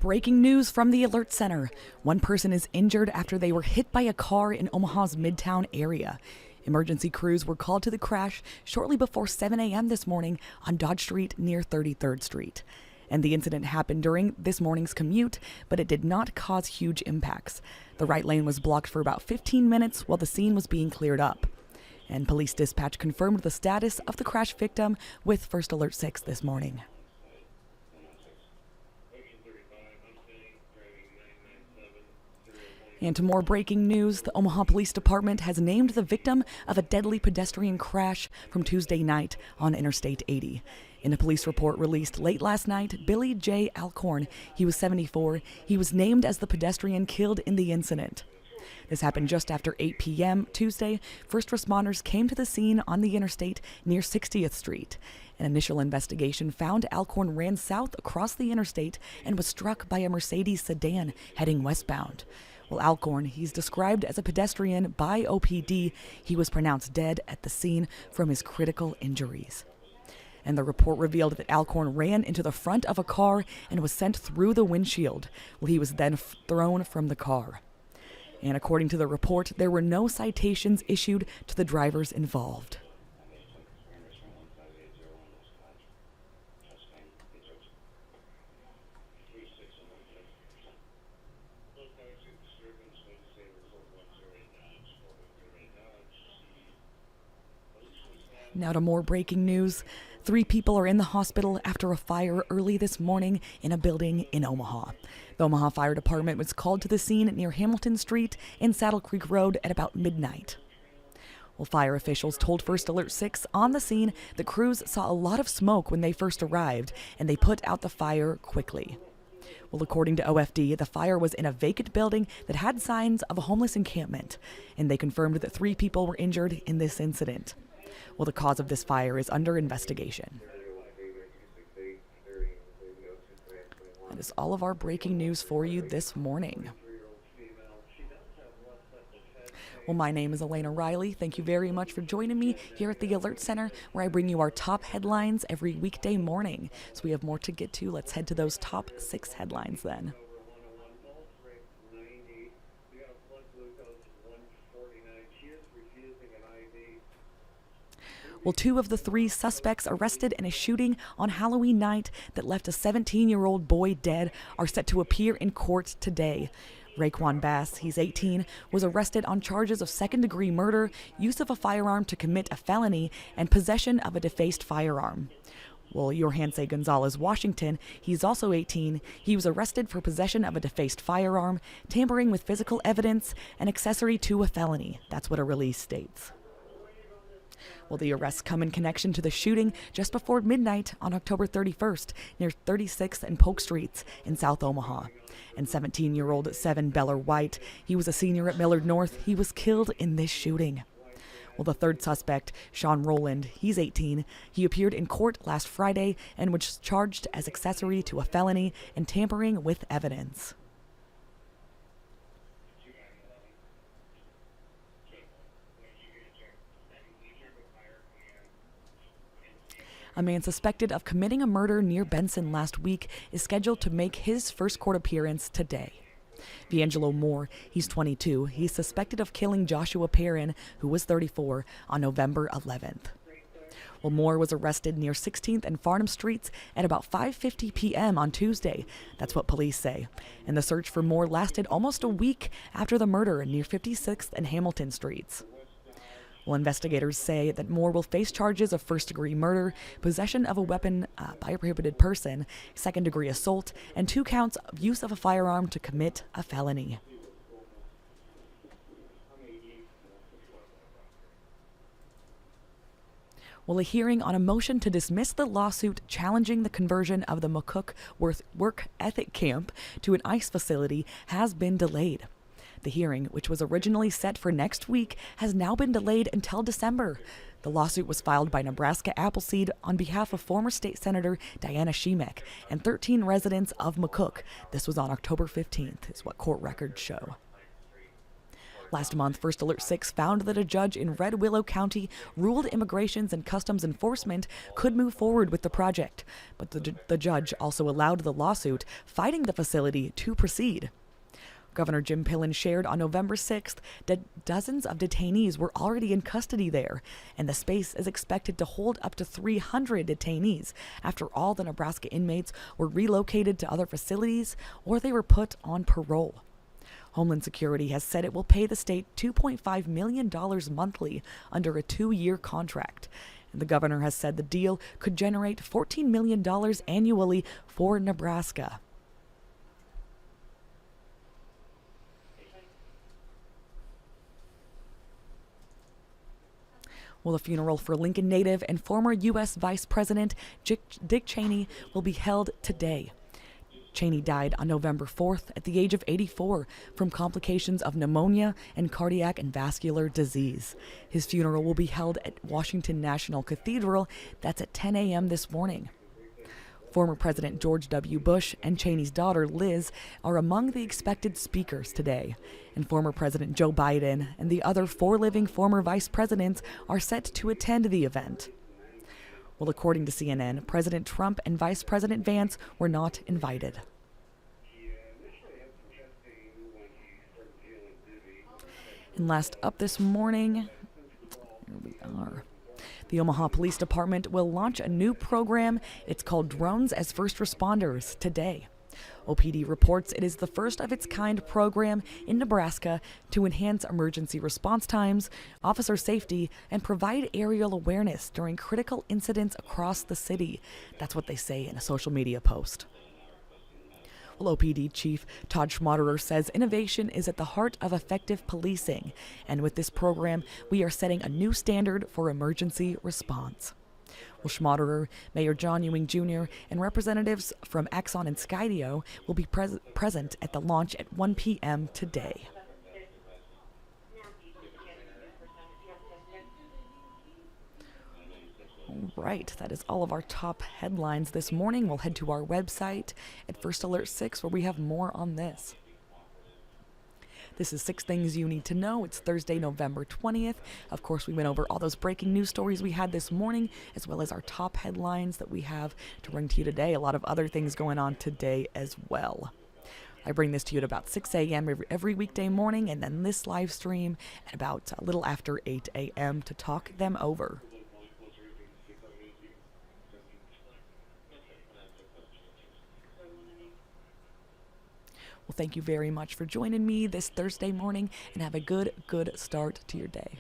Breaking news from the Alert Center. One person is injured after they were hit by a car in Omaha's Midtown area. Emergency crews were called to the crash shortly before 7 a.m. this morning on Dodge Street near 33rd Street. And the incident happened during this morning's commute, but it did not cause huge impacts. The right lane was blocked for about 15 minutes while the scene was being cleared up. And police dispatch confirmed the status of the crash victim with First Alert 6 this morning. And to more breaking news, the Omaha Police Department has named the victim of a deadly pedestrian crash from Tuesday night on Interstate 80. In a police report released late last night, Billy J. Alcorn, he was 74, he was named as the pedestrian killed in the incident. This happened just after 8 p.m. Tuesday. First responders came to the scene on the interstate near 60th Street. An initial investigation found Alcorn ran south across the interstate and was struck by a Mercedes sedan heading westbound. Well, Alcorn, he's described as a pedestrian by OPD. He was pronounced dead at the scene from his critical injuries. And the report revealed that Alcorn ran into the front of a car and was sent through the windshield. Well, he was then thrown from the car. And according to the report, there were no citations issued to the drivers involved. Now to more breaking news. 3 people are in the hospital after a fire early this morning in a building in Omaha. The Omaha Fire Department was called to the scene near Hamilton Street and Saddle Creek Road at about midnight. Well, fire officials told First Alert 6 on the scene that crews saw a lot of smoke when they first arrived, and they put out the fire quickly. Well, according to OFD, the fire was in a vacant building that had signs of a homeless encampment, and they confirmed that 3 people were injured in this incident. Well, the cause of this fire is under investigation. That is all of our breaking news for you this morning. Well, my name is Elena Riley. Thank you very much for joining me here at the Alert Center, where I bring you our top headlines every weekday morning. So we have more to get to. Let's head to those top 6 headlines then. Well, 2 of the 3 suspects arrested in a shooting on Halloween night that left a 17-year-old boy dead are set to appear in court today. Raekwon Bass, he's 18, was arrested on charges of second-degree murder, use of a firearm to commit a felony, and possession of a defaced firearm. Well, Jorgense Gonzalez Washington, he's also 18. He was arrested for possession of a defaced firearm, tampering with physical evidence, and accessory to a felony. That's what a release states. Well, the arrests come in connection to the shooting just before midnight on October 31st near 36th and Polk Streets in South Omaha. And 17-year-old Seven Beller White, he was a senior at Millard North. He was killed in this shooting. Well, the 3rd suspect, Sean Rowland, he's 18. He appeared in court last Friday and was charged as accessory to a felony and tampering with evidence. A man suspected of committing a murder near Benson last week is scheduled to make his first court appearance today. D'Angelo Moore, he's 22. He's suspected of killing Joshua Perrin, who was 34, on November 11th. Well, Moore was arrested near 16th and Farnham Streets at about 5:50 p.m. on Tuesday. That's what police say. And the search for Moore lasted almost a week after the murder near 56th and Hamilton Streets. Well, investigators say that Moore will face charges of first-degree murder, possession of a weapon by a prohibited person, second-degree assault, and 2 counts of use of a firearm to commit a felony. Well, a hearing on a motion to dismiss the lawsuit challenging the conversion of the McCook Work Ethic Camp to an ICE facility has been delayed. The hearing, which was originally set for next week, has now been delayed until December. The lawsuit was filed by Nebraska Appleseed on behalf of former state senator Diana Shemek and 13 residents of McCook. This was on October 15th, is what court records show. Last month, First Alert 6 found that a judge in Red Willow County ruled Immigrations and Customs Enforcement could move forward with the project, but the judge also allowed the lawsuit fighting the facility to proceed. Governor Jim Pillen shared on November 6th that dozens of detainees were already in custody there, and the space is expected to hold up to 300 detainees after all the Nebraska inmates were relocated to other facilities or they were put on parole. Homeland Security has said it will pay the state $2.5 million monthly under a 2-year contract. And the governor has said the deal could generate $14 million annually for Nebraska. Well, the funeral for Lincoln native and former U.S. Vice President Dick Cheney will be held today. Cheney died on November 4th at the age of 84 from complications of pneumonia and cardiac and vascular disease. His funeral will be held at Washington National Cathedral. That's at 10 a.m. this morning. Former President George W. Bush and Cheney's daughter, Liz, are among the expected speakers today. And former President Joe Biden and the other 4 living former vice presidents are set to attend the event. Well, according to CNN, President Trump and Vice President Vance were not invited. And last up this morning, here we are. The Omaha Police Department will launch a new program. It's called Drones as First Responders today. OPD reports it is the first of its kind program in Nebraska to enhance emergency response times, officer safety, and provide aerial awareness during critical incidents across the city. That's what they say in a social media post. Well, OPD Chief Todd Schmaderer says innovation is at the heart of effective policing, and with this program, we are setting a new standard for emergency response. Well, Schmaderer, Mayor John Ewing Jr., and representatives from Axon and Skydio will be present at the launch at 1 p.m. today. All right, that is all of our top headlines this morning. We'll head to our website at First Alert 6 where we have more on this. This is 6 Things You Need to Know. It's Thursday, November 20th. Of course, we went over all those breaking news stories we had this morning, as well as our top headlines that we have to bring to you today. A lot of other things going on today as well. I bring this to you at about 6 a.m. every weekday morning, and then this live stream at about a little after 8 a.m. to talk them over. Well, thank you very much for joining me this Thursday morning, and have a good start to your day.